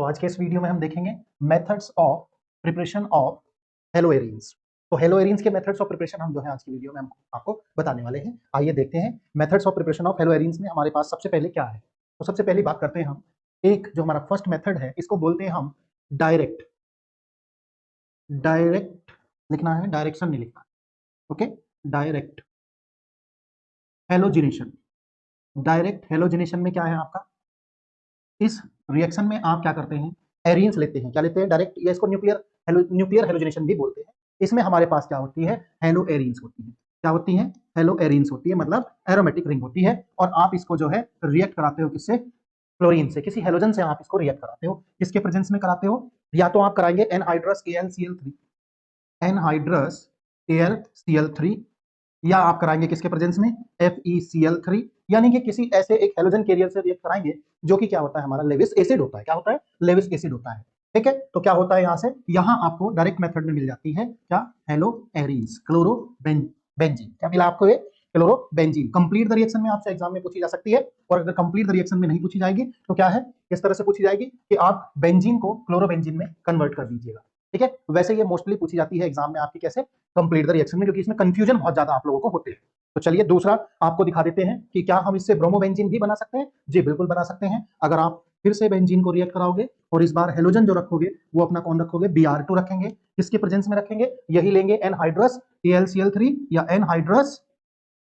तो आज के इस वीडियो में हम देखेंगे मेथड्स ऑफ प्रिपरेशन ऑफ हेलोएरिन्स। तो हेलोएरिन्स के मेथड्स ऑफ प्रिपरेशन हम जो है आज की वीडियो में हम आपको बताने वाले हैं। आइए देखते हैं मेथड्स ऑफ प्रिपरेशन ऑफ हेलोएरिन्स में हमारे पास सबसे पहले क्या है। तो सबसे पहली बात करते हैं हम, एक जो हमारा फर्स्ट मेथड है इसको बोलते हैं हम डायरेक्ट। डायरेक्ट लिखना है, डायरेक्शन नहीं लिखना है, okay. Direct halogenation. Direct halogenation में क्या है आपका, इस रिएक्शन में आप क्या करते हैं, एरीन्स लेते हैं। क्या लेते हैं? डायरेक्ट, या इसको न्यूक्लियर हेलोजिनेशन भी बोलते हैं। इसमें हमारे पास क्या होती है, हेलो एरीन्स होती है। क्या होती है? हेलो एरीन्स होती है, मतलब एरोमेटिक रिंग होती है। और आप इसको जो है रिएक्ट कराते हो किससे? क्लोरीन से, किसी हेलोजन से आप इसको रिएक्ट कराते हो। किसके प्रेजेंस में कराते हो? या तो आप कराएंगे एनहाइड्रस AlCl3, एनहाइड्रस AlCl3, या आप कराएंगे किसके प्रेजेंस में? FeCl3, यानी कि किसी ऐसे एक हेलोजन कैरियर से रिएक्ट कराएंगे जो कि क्या होता है, हमारा लेविस एसिड होता है। क्या होता है? लेविस एसिड होता है। ठीक है, तो क्या होता है यहां से, यहां आपको डायरेक्ट मेथड में मिल जाती है क्या? Hello arenes, chlorobenzene. क्या मिला आपको? ये क्लोरोबेंजीन। कंप्लीट द रिएक्शन में आपसे एग्जाम में पूछी जा सकती है, और अगर कंप्लीट द रिएक्शन में नहीं पूछी जाएगी तो क्या है, किस तरह से पूछी जाएगी कि आप बेंजीन को क्लोरोबेंजीन में कन्वर्ट कर दीजिएगा। ठीक है, वैसे ये मोस्टली पूछी जाती है एग्जाम में आपकी कैसे, कंप्लीट द रिएक्शन में, क्योंकि इसमें कंफ्यूजन बहुत ज्यादा आप लोगों को होते हैं। तो चलिए दूसरा आपको दिखा देते हैं कि क्या हम इससे ब्रोमोबेंजीन भी बना सकते हैं। जी बिल्कुल बना सकते हैं। अगर आप फिर से बेंजीन को रिएक्ट कराओगे और इस बार हेलोजन जो रखोगे वो अपना कौन रखोगे? Br2 रखेंगे। किसके प्रेजेंस में रखेंगे? यही लेंगे एनहाइड्रस AlCl3 या एनहाइड्रस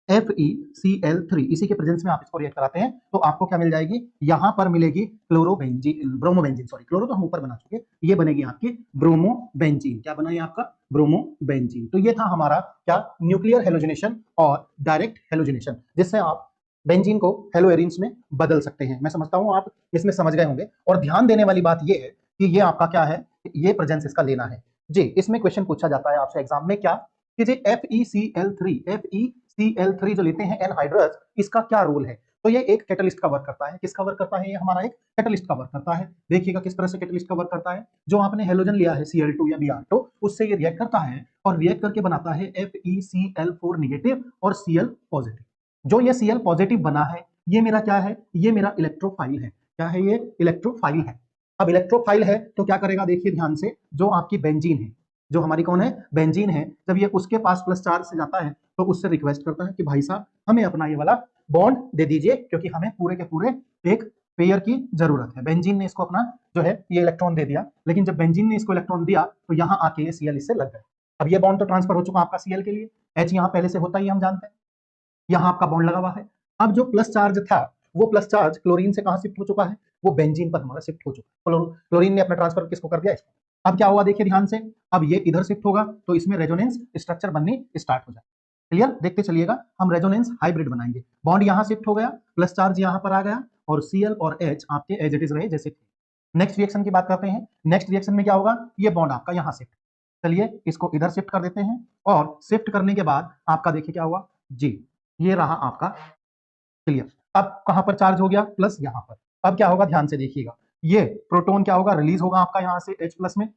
FeCl3, इसी के प्रेजेंस में आप इसको रिएक्ट कराते हैं तो आपको क्या मिल जाएगी? यहां पर मिलेगी ब्रोमोबेंजीन, सॉरी क्लोरो तो हम ऊपर बना चुके, ये बनेगी आपकी ब्रोमोबेंजीन। क्या बना ये आपका? ब्रोमोबेंजीन। तो ये था हमारा क्या, न्यूक्लियर हेलोजिनेशन और डायरेक्ट हेलोजिनेशन, जिससे आप बेंजीन को हेलो एरीन्स में बदल सकते हैं। मैं समझता हूं आप इसमें समझ गए होंगे। और ध्यान देने वाली बात ये है कि ये आपका क्या है, ये प्रेजेंस इसका लेना है। जी, इसमें क्वेश्चन पूछा जाता है आपसे एग्जाम में क्या, कि जी FeCl3 जो लेते हैं एनहाइड्रस, इसका क्या रोल है? तो ये एक कैटलिस्ट का वर्क करता है। किसका वर्क करता है? ये हमारा एक कैटलिस्ट का वर्क करता है। देखिएगा किस तरह से कैटलिस्ट का वर्क करता है। जो आपने हेलोजन लिया है Cl2 या Br2, उससे ये रिएक्ट करता है और रिएक्ट करके बनाता है FeCl4 नेगेटिव और Cl पॉजिटिव। जो ये Cl पॉजिटिव बना है, ये मेरा क्या है? ये मेरा इलेक्ट्रोफाइल है। क्या है ये? इलेक्ट्रोफाइल है। अब इलेक्ट्रोफाइल है तो क्या करेगा, देखिए ध्यान से, जो आपकी बेंजीन है, जो हमारी कौन है? बेंजीन है, जब ये उसके पास प्लस चार्ज से जाता है तो उससे रिक्वेस्ट करता है कि भाई साहब हमें अपना ये वाला बॉन्ड दे दीजिए, क्योंकि हमें पूरे के पूरे एक पेयर की जरूरत है। बेंजीन ने इसको अपना जो है ये इलेक्ट्रॉन दे दिया, लेकिन जब बेंजीन ने इसको इलेक्ट्रॉन दिया तो यहाँ आके ये Cl इससे लग गया। अब ये बॉन्ड तो ट्रांसफर हो चुका आपका Cl के लिए, H यहाँ पहले से होता ही हम जानते हैं, यहाँ आपका बॉन्ड लगा हुआ है। अब जो प्लस चार्ज था, वो प्लस चार्ज क्लोरीन से कहां शिफ्ट हो चुका है? वो बेंजीन पर हमारा शिफ्ट हो चुका है। क्लोरीन ने अपना ट्रांसफर किसको कर दिया? इसको। अब क्या हुआ, देखिए ध्यान से, अब ये इधर शिफ्ट होगा तो इसमें रेजोनेंस स्ट्रक्चर बननी स्टार्ट हो जाए। क्लियर? देखते चलिएगा, हम रेजोनेंस हाइब्रिड बनाएंगे। बॉन्ड यहां शिफ्ट हो गया, प्लस चार्ज यहां पर आ गया, और Cl और H आपके एज इट इज रहे जैसे थे। नेक्स्ट रिएक्शन की बात करते हैं। नेक्स्ट रिएक्शन में क्या होगा, ये बॉन्ड आपका यहां शिफ्ट, चलिए इसको इधर शिफ्ट कर देते हैं, और शिफ्ट करने के बाद आपका देखिए क्या हुआ जी, ये रहा आपका क्लियर। अब कहां पर चार्ज हो गया? प्लस यहां पर। अब क्या होगा, ध्यान से देखिएगा, ये प्रोटॉन क्या होगा, रिलीज होगा आपका यहां से H प्लस में,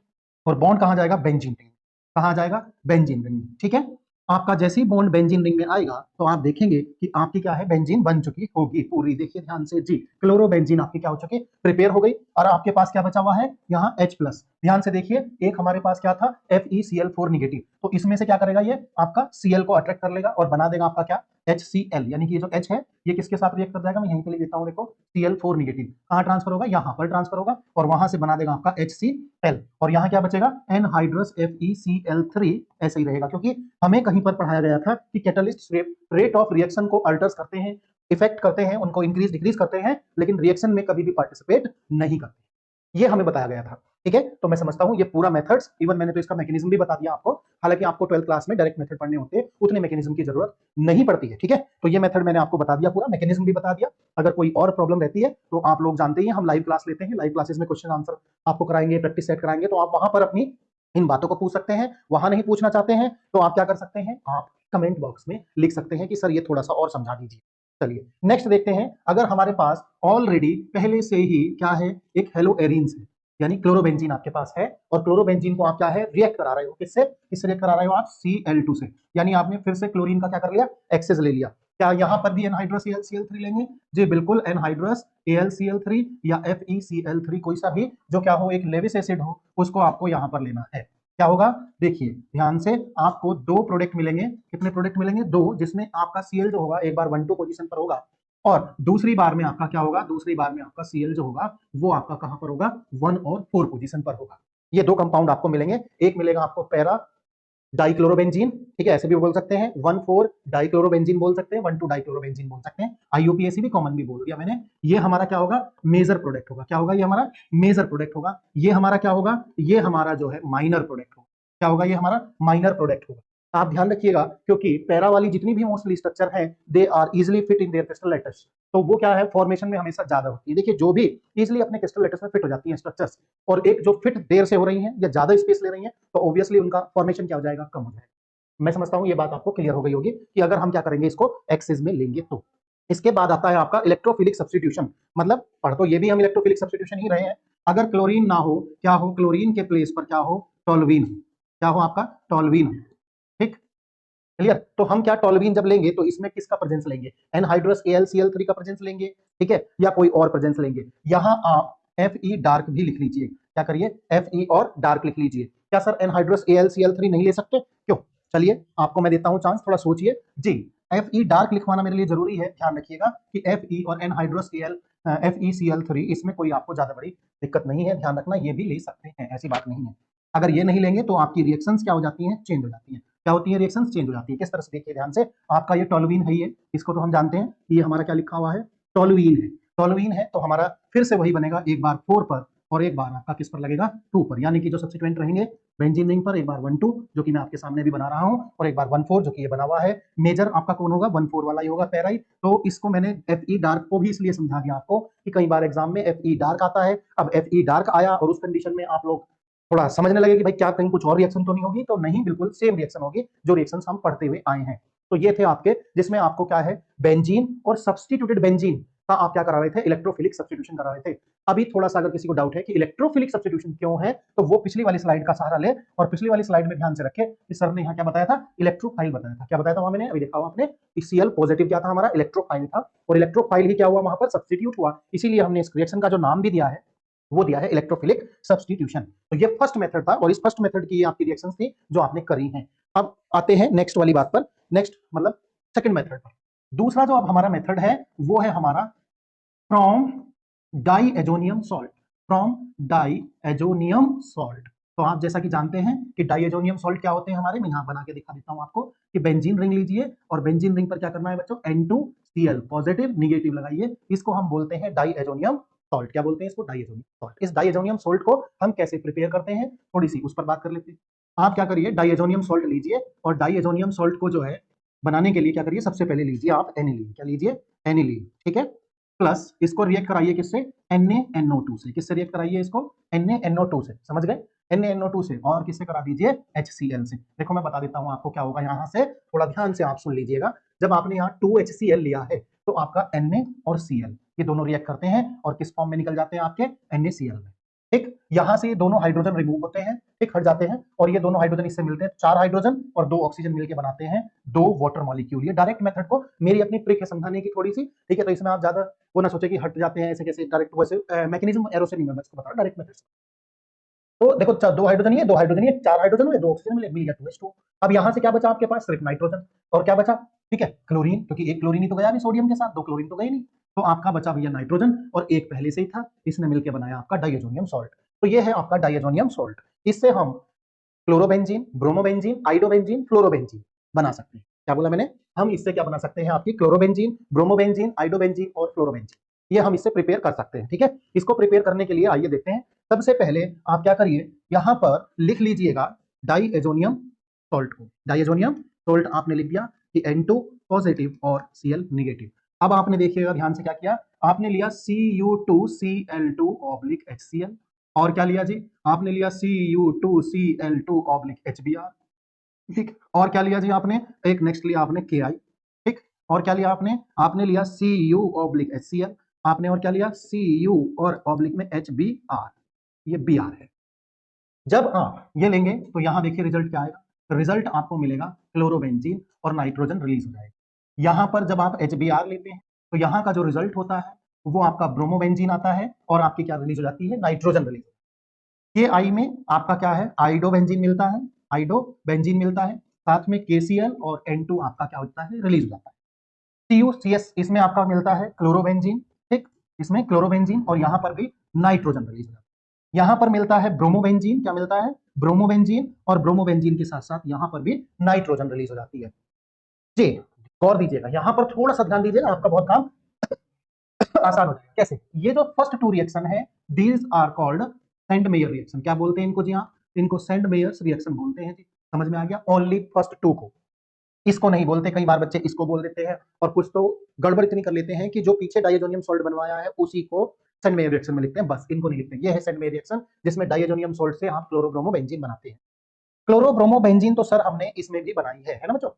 और बॉन्ड कहां जाएगा? Benzene ring. कहां जाएगा? बेंजीन रिंग में। ठीक है, आपका जैसे ही बॉन्ड बेंजीन रिंग में आएगा तो आप देखेंगे कि आपकी क्या है, बेंजीन बन चुकी होगी पूरी। देखिए ध्यान से जी, क्लोरोबेंजीन आपकी क्या हो चुकी, प्रिपेयर हो गई, और आपके पास क्या बचा हुआ है यहाँ H प्लस। ध्यान से देखिए, एक हमारे पास क्या था, FeCl4 नेगेटिव, तो इसमें से क्या करेगा, ये आपका Cl को अट्रैक्ट कर लेगा और बना देगा आपका क्या, HCl, यानी कि ये जो H है ये किसके साथ रिएक्ट कर जाएगा, मैं यहीं पे लिख देता हूं, देखो Cl4 नेगेटिव कहां ट्रांसफर होगा, यहां पर ट्रांसफर होगा, और वहां से बना देगा आपका HCl, और यहां क्या बचेगा, एनहाइड्रस FeCl3। ऐसे ही रहेगा, क्योंकि हमें कहीं पर पढ़ाया गया था कि कैटलिस्ट रेट ऑफ रिएक्शन को अल्टर्स करते हैं, इफेक्ट करते हैं, उनको इंक्रीज डिक्रीज करते हैं, लेकिन रिएक्शन में कभी भी पार्टिसिपेट नहीं करते, ये हमें बताया गया था। ठीक है, तो मैं समझता हूं ये पूरा मेथड्स, इवन मैंने तो इसका मैकेनिज्म भी बता दिया आपको, हालांकि आपको 12th क्लास में डायरेक्ट मेथड पढ़ने होते हैं, उतने मैकेनिज्म की जरूरत नहीं पड़ती है। ठीक है, तो ये मेथड मैंने आपको बता दिया, पूरा मैकेनिज्म भी बता दिया। अगर कोई और प्रॉब्लम रहती है तो आप लोग जानते ही हैं, हम लाइव क्लास लेते हैं, लाइव क्लासेस में क्वेश्चन आंसर आपको कराएंगे, प्रैक्टिस सेट कराएंगे, तो आप वहां पर अपनी इन बातों को पूछ सकते हैं। वहां नहीं पूछना चाहते हैं तो आप क्या कर सकते हैं, आप कमेंट बॉक्स में लिख सकते हैं कि सर ये थोड़ा सा और समझा दीजिए। चलिए नेक्स्ट देखते हैं, अगर हमारे पास ऑलरेडी पहले से ही क्या है, एक हेलो एरीन्स है, यानी क्लोरोबेंजीन आपके पास है, और क्लोरोबेंजीन को आप क्या है, रिएक्ट करा रहे हो, किससे? किससे रिएक्ट करा रहे हो आप? Cl2 से, यानी आपने फिर से क्लोरीन का क्या कर लिया, एक्सेस ले लिया। क्या यहाँ पर भी एनहाइड्रस AlCl3 लेंगे? जी बिल्कुल, एनहाइड्रस AlCl3 या FeCl3 कोई सा भी जो क्या हो एक लेविस एसिड हो उसको आपको यहाँ पर लेना है। क्या होगा देखिए ध्यान से, आपको दो प्रोडक्ट मिलेंगे। कितने प्रोडक्ट मिलेंगे? दो, जिसमें आपका Cl जो होगा एक बार 1-2 पोजीशन पर होगा और दूसरी बार में आपका क्या होगा, दूसरी बार में आपका Cl जो होगा वो आपका कहां पर होगा, 1 और 4 पोजीशन पर होगा। ये दो कंपाउंड आपको मिलेंगे। एक मिलेगा आपको पैरा डाइक्लोरोबेंजीन, ठीक है, ऐसे भी बोल सकते हैं 1,4 डाइक्लोरोबेंजीन बोल सकते हैं, 1,2 डाइक्लोरोबेंजीन बोल सकते हैं, IUPAC भी कॉमन भी बोल दिया मैंने। ये हमारा क्या होगा, मेजर प्रोडक्ट होगा। क्या होगा? ये हमारा मेजर प्रोडक्ट होगा। ये हमारा क्या होगा, ये हमारा जो है माइनर प्रोडक्ट होगा। क्या होगा? ये हमारा माइनर प्रोडक्ट होगा। आप ध्यान रखिएगा क्योंकि पैरा वाली जितनी भी मोस्टली स्ट्रक्चर है they are easily fit in their crystal letters, तो वो क्या है फॉर्मेशन में हमेशा ज्यादा होती है। देखिए जो भी इजिली अपने क्रिस्टल लेटर्स में फिट हो जाती है स्ट्रक्चर्स, और एक जो फिट देर से हो रही है या ज्यादा स्पेस ले रही है, तो ऑब्वियसली उनका फॉर्मेशन क्या हो जाएगा, कम हो जाएगा। मैं समझता हूं ये बात आपको क्लियर हो गई होगी कि अगर हम क्या करेंगे इसको एक्सिस में लेंगे तो। इसके बाद आता है आपका इलेक्ट्रोफिलिक सब्स्टिट्यूशन, मतलब पढ़ तो ये भी हम इलेक्ट्रोफिलिक सब्स्टिट्यूशन ही रहे हैं। अगर क्लोरीन ना हो, क्या हो, क्लोरीन के प्लेस पर क्या हो, टोल्यूइन। क्या हो आपका, टोल्यूइन। ठीक, क्लियर। तो हम क्या टोल्यूइन जब लेंगे तो इसमें किसका प्रेजेंस लेंगे, एनहाइड्रस AlCl3 का प्रेजेंस लेंगे, ठीक है, या कोई और प्रेजेंस लेंगे। यहां आप Fe डार्क भी लिख लीजिए। क्या करिए, Fe और डार्क लिख लीजिए। क्या सर एनहाइड्रस AlCl3 नहीं ले सकते? क्यों? चलिए आपको मैं देता हूं चांस, थोड़ा सोचिए जी। Fe डार्क लिखवाना मेरे लिए जरूरी है। ध्यान रखिएगा कि Fe और एनहाइड्रस FeCl3 इसमें कोई आपको ज्यादा बड़ी दिक्कत नहीं है। ध्यान रखना, ये भी ले सकते हैं, ऐसी बात नहीं है। अगर ये नहीं लेंगे तो आपकी रिएक्शंस क्या हो जाती हैं, चेंज हो जाती हैं। क्या होती है, रिएक्शंस चेंज हो जाती है। किस तरह से देखिए ध्यान से, आपका ये टोल्यूइन है, ये इसको तो हम जानते हैं, ये हमारा क्या लिखा हुआ है, टोल्यूइन है। टोल्यूइन है तो हमारा फिर से वही बनेगा, एक बार 4 पर और एक बार आपका किस पर लगेगा, 2 पर, यानी कि जो सब्स्टिट्यूएंट रहेंगे बेंजीन रिंग पर, एक बार 1-2 जो कि मैं आपके सामने भी बना रहा हूं, और एक बार 1-4 जो कि ये बना हुआ है। मेजर आपका कौन होगा, 1-4 वाला ही होगा, पैराइट। तो इसको मैंने Fe डार्क को भी इसलिए समझा दिया आपको कि कई बार एग्जाम में Fe डार्क आता है। अब Fe डार्क आया और उस कंडीशन में आप लोग थोड़ा समझने लगे कि भाई क्या कहीं कुछ और रिएक्शन तो नहीं होगी, तो नहीं, बिल्कुल सेम रिएक्शन होगी जो रिएक्शंस हम पढ़ते हुए आए हैं। तो ये थे आपके, जिसमें आपको क्या है, बेंजीन और सब्स्टिट्यूटेड बेंजीन का आप क्या करा रहे थे, इलेक्ट्रोफिलिक सब्स्टिट्यूशन करा रहे थे। अभी थोड़ा सा अगर किसी को डाउट है कि इलेक्ट्रोफिलिक सब्स्टिट्यूशन क्यों है, तो वो पिछली वाली स्लाइड का सहारा ले, और पिछली वाली स्लाइड में ध्यान से रखे कि सर ने यहाँ क्या बताया था, इलेक्ट्रोफाइल बताया था। क्या बताया था वहां मैंने, अभी देखा हुआ आपने, Cl पॉजिटिव क्या था हमारा, इलेक्ट्रोफाइल था, और इलेक्ट्रोफाइल ही क्या हुआ वहां पर, सब्स्टिट्यूट हुआ। इसीलिए हमने इस रिएक्शन का जो नाम भी दिया है वो दिया है इलेक्ट्रोफिलिक सब्स्टिट्यूशन। तो ये फर्स्ट मेथड था, और इस फर्स्ट मेथड की आपकी रिएक्शंस थी जो आपने करी हैं। अब आते हैं नेक्स्ट वाली बात पर, नेक्स्ट मतलब सेकंड मेथड पर। दूसरा जो अब हमारा मेथड है वो है हमारा from diazonium salt, from diazonium salt. तो आप जैसा कि जानते हैं कि डाइएजोनियम सॉल्ट क्या होते हैं हमारे, मैं यहां बना के दिखा देता हूं आपको कि बेंजीन रिंग लीजिए, और बेंजीन रिंग पर क्या करना है बच्चों, N2Cl पॉजिटिव निगेटिव लगाइए, इसको हम बोलते हैं डाइएजोनियम सॉल्ट। क्या बोलते हैं इसको, डाइएजोनियम सॉल्ट। इस डाइएजोनियम सॉल्ट को हम कैसे प्रिपेयर करते हैं, थोड़ी सी उस पर बात कर लेते हैं। आप क्या करिए, डाइएजोनियम सॉल्ट लीजिए, और डाइएजोनियम सॉल्ट को जो है बनाने के लिए क्या करिए, सबसे पहले लीजिए आप एनिलीन। क्या लीजिए, एनिलीन, ठीक है, प्लस इसको रिएक्ट कराइए किससे, NaNO2 से। किससे रिएक्ट कराइए इसको, NaNO2 से, समझ गए, NaNO2 से, और किससे करा दीजिए, HCl से। देखो मैं बता देता हूं आपको क्या होगा, यहां से थोड़ा ध्यान से आप सुन लीजिएगा। जब आपने यहाँ 2HCl लिया है तो आपका Na और Cl ये दोनों रिएक्ट करते हैं और किस फॉर्म में निकल जाते हैं आपके, NaCl में। ठीक, यहां से ये दोनों हाइड्रोजन रिमूव होते हैं, ठीक, हट जाते हैं, और ये दोनों हाइड्रोजन इससे मिलते हैं, 4 हाइड्रोजन और 2 ऑक्सीजन मिलकर बनाते हैं 2 वाटर मॉलिक्यूल। ये डायरेक्ट मेथड को मेरी अपनी ट्रिक है समझाने की थोड़ी सी, ठीक है, तो इसमें आप ज्यादा वो ना सोचे कि हट जाते हैं ऐसे कैसे, डायरेक्ट वैसे मैकेनिज्म एरो से नहीं, मैं इसको बता रहा हूं डायरेक्ट मेथड से। तो देखो 2 हाइड्रोजन ही है, 2 हाइड्रोजन ही है, 4 हाइड्रोजन हुए, 2 ऑक्सीजन मिल गया 2H2। अब यहां से क्या बचा आपके पास, सिर्फ नाइट्रोजन, और क्या बचा, ठीक है, क्लोरीन, क्योंकि एक क्लोरीन ही तो गया नहीं सोडियम के साथ, 2 क्लोरीन तो गई नहीं, तो आपका बचा भैया नाइट्रोजन, और एक पहले से ही था, इसने मिलकर बनाया आपका डाइएजोनियम सॉल्ट। तो ये है आपका डाइएजोनियम सॉल्ट। इससे हम क्लोरोबेंजीन, ब्रोमोबेंजीन, आइडोबेंजीन, फ्लोरोबेंजीन बना सकते हैं। क्या बोला मैंने, हम इससे क्या बना सकते हैं, आपकी क्लोरोबेंजीन, ब्रोमोबेंजीन, आइडोबेंजीन और फ्लोरोबेंजीन, ये हम इससे प्रिपेयर कर सकते हैं। ठीक है, इसको प्रिपेयर करने के लिए आइए देखते हैं। सबसे पहले आप क्या करिए, यहां पर लिख लीजिएगा डाइएजोनियम सॉल्ट को। डाइएजोनियम सॉल्ट आपने लिख दिया कि N2 पॉजिटिव और Cl निगेटिव। अब आपने देखिएगा ध्यान से क्या किया, आपने लिया Cu2Cl2 HCl, और क्या लिया जी, आपने लिया Cu2Cl2 HBr, ठीक, और क्या लिया जी आपने, एक नेक्स्ट लिया आपने Ki, ठीक, और क्या लिया आपने, आपने लिया Cu/HCl, आपने और क्या लिया Cu और ऑब्लिक में HBr, ये Br है। जब आप ये लेंगे तो यहां देखिए रिजल्ट क्या आएगा, रिजल्ट आपको मिलेगा क्लोरोबेंजीन और नाइट्रोजन रिलीज हो जाएगा। यहां पर जब आप HBr लेते हैं तो यहाँ का जो रिजल्ट होता है वो आपका ब्रोमोबेंजीन आता है और आपकी क्या रिलीज हो जाती है, नाइट्रोजन रिलीज। के आई में आपका क्या है, आइडोबेंजीन मिलता है, आइडोबेंजीन मिलता है, साथ में KCl और N2 आपका क्या होता है, रिलीज हो जाता है। CuCS इसमें आपका मिलता है क्लोरोबेंजीन, ठीक, इसमें क्लोरोबेंजीन और यहाँ पर भी नाइट्रोजन रिलीज हो जाता है। यहाँ पर मिलता है ब्रोमोबेंजीन, क्या मिलता है, ब्रोमोबेंजीन, और ब्रोमोबेंजीन के साथ साथ यहाँ पर भी नाइट्रोजन रिलीज हो जाती है। जी, गौर दीजिएगा, यहाँ पर थोड़ा सा ध्यान दीजिएगा, आपका बहुत काम आसान हो जाएगा। कैसे, ये जो फर्स्ट टू रिएक्शन है these are called Sandmeyer reaction. क्या बोलते हैं इनको जी, हाँ, इनको सेंट मेयर्स रिएक्शन बोलते हैं जी। समझ में आ गया, ओनली फर्स्ट टू को, इसको नहीं बोलते। कई बार बच्चे इसको बोल देते हैं और कुछ तो गड़बड़ इतनी कर लेते हैं कि जो पीछे डाइएजोनियम सॉल्ट बनवाया है उसी को सेंट मेयर रिएक्शन में लिखते हैं, बस इनको नहीं लिखते। ये है सेंट मेयर रिएक्शन जिसमें डाइएजोनियम सॉल्ट से आप क्लोरोब्रोमोबेंजीन बनाते हैं। क्लोरोब्रोमोबेंजीन तो सर हमने इसमें भी बनाई है ना बच्चों,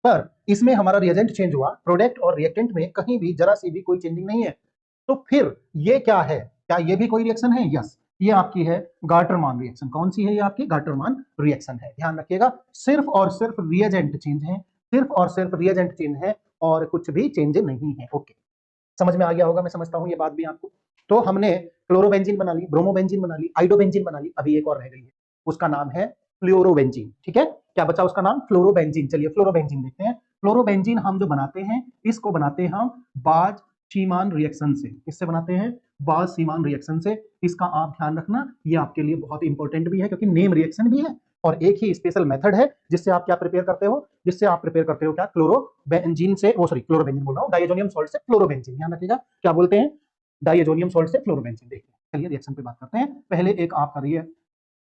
पर इसमें हमारा रिएजेंट चेंज हुआ, प्रोडक्ट और रिएक्टेंट में कहीं भी जरा सी भी कोई चेंजिंग नहीं है। तो फिर ये क्या है, क्या ये भी कोई रिएक्शन है? यस, ये आपकी है गार्टरमान रिएक्शन। कौन सी है ये? आपकी गार्टरमान रिएक्शन है। ध्यान रखिएगा, सिर्फ और सिर्फ रिएजेंट चेंज है, सिर्फ और सिर्फ रिएजेंट चेंज है और कुछ भी चेंज नहीं है। ओके, समझ में आ गया होगा, मैं समझता हूं ये बात भी आपको। तो हमने क्लोरोबेंजीन बना ली, ब्रोमोबेंजीन बना ली, आइडोबेंजीन बना ली, अभी एक और रह गई है, उसका नाम है फ्लोरोबेंजीन। ठीक है, क्या बचा उसका नाम? फ्लोरोबेंजीन। चलिए फ्लोरोबेंजीन देखते हैं। फ्लोरोबेंजीन हम जो बनाते हैं इसको बनाते हैं हम बाज-शीमान रिएक्शन से। किससे बनाते हैं? बाज-शीमान रिएक्शन से। इसका आप ध्यान रखना, ये आपके लिए बहुत इंपॉर्टेंट भी है क्योंकि नेम रिएक्शन भी है और एक ही स्पेशल मेथड है जिससे आप क्या प्रिपेयर करते हो, जिससे आप प्रिपेयर करते हो क्या, क्लोरोबेंजीन से, वो सॉरी क्लोरोबेंजीन बोल रहा हूं, डाइएजोनियम सॉल्ट से फ्लोरोबेंजीन। ध्यान रखिएगा क्या बोलते हैं, डाइएजोनियम सॉल्ट से फ्लोरोबेंजीन। देखिए चलिए रिएक्शन पे बात करते हैं। पहले एक आप करिए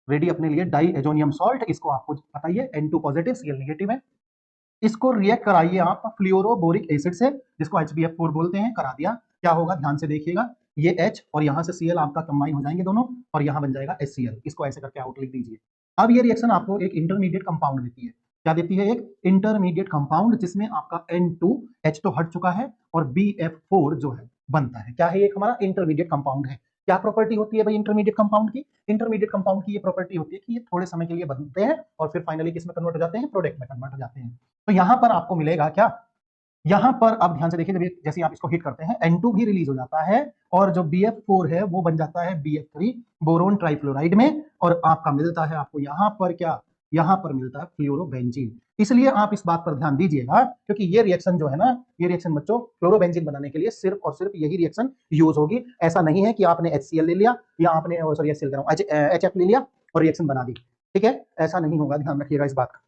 रेडी अपने लिए डाइएजोनियम सॉल्ट, इसको आपको बताइए N2 पॉजिटिव Cl नेगेटिव है। इसको रिएक्ट कराइए आप फ्लोरोबोरिक एसिड से, जिसको HBF4 बोलते हैं। करा दिया, क्या होगा ध्यान से देखिएगा, ये H और यहाँ से Cl आपका कंबाइन हो जाएंगे दोनों और यहाँ बन जाएगा HCl। इसको ऐसे करके आउट लिख दीजिए। अब ये रिएक्शन आपको एक इंटरमीडिएट कंपाउंड देती है। क्या देती है? एक इंटरमीडिएट कंपाउंड जिसमें आपका N2 H तो हट चुका है और BF4 जो है बनता है। क्या है? एक हमारा इंटरमीडिएट कंपाउंड है। क्या प्रॉपर्टी होती है भाई इंटरमीडिएट कंपाउंड की? इंटरमीडिएट कंपाउंड की ये प्रॉपर्टी होती है कि ये थोड़े समय के लिए बनते हैं और फिर फाइनली किस में कन्वर्ट हो जाते हैं? प्रोडक्ट में कन्वर्ट हो जाते हैं। तो यहां पर आपको मिलेगा क्या, यहां पर आप ध्यान से देखिए, जब जैसे आप इसको हिट करते हैं N2 भी रिलीज हो जाता है और जो BF4 है वो बन जाता है BF3 बोरोन ट्राइफ्लोराइड में और आपका मिलता है आपको यहां पर क्या, यहां पर मिलता है फ्लोरोबेंजीन। इसलिए आप इस बात पर ध्यान दीजिएगा क्योंकि ये रिएक्शन जो है ना, ये रिएक्शन बच्चों फ्लोरोबेंजीन बनाने के लिए सिर्फ और सिर्फ यही रिएक्शन यूज होगी। ऐसा नहीं है कि आपने HCl ले लिया या आपने सॉरी HCl कह रहा हूं HF ले लिया और रिएक्शन बना दी। ठीक है, ऐसा नहीं होगा, ध्यान रखिएगा इस बात का।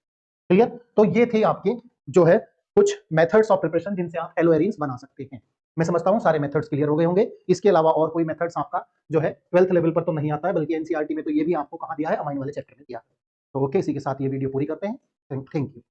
क्लियर? तो ये थे आपके जो है कुछ मेथड्स ऑफ प्रिपरेशन जिनसे आप एलोएरिन्स बना सकते हैं। मैं समझता हूं सारे मेथड्स क्लियर हो गए होंगे। इसके अलावा और कोई मेथड्स आपका जो है 12th लेवल पर तो नहीं आता है, बल्कि एनसीईआरटी में तो ये भी आपको कहां दिया है, अमाइन वाले चैप्टर में दिया है। तो ओके, इसी के साथ ये वीडियो पूरी करते हैं। Thank you.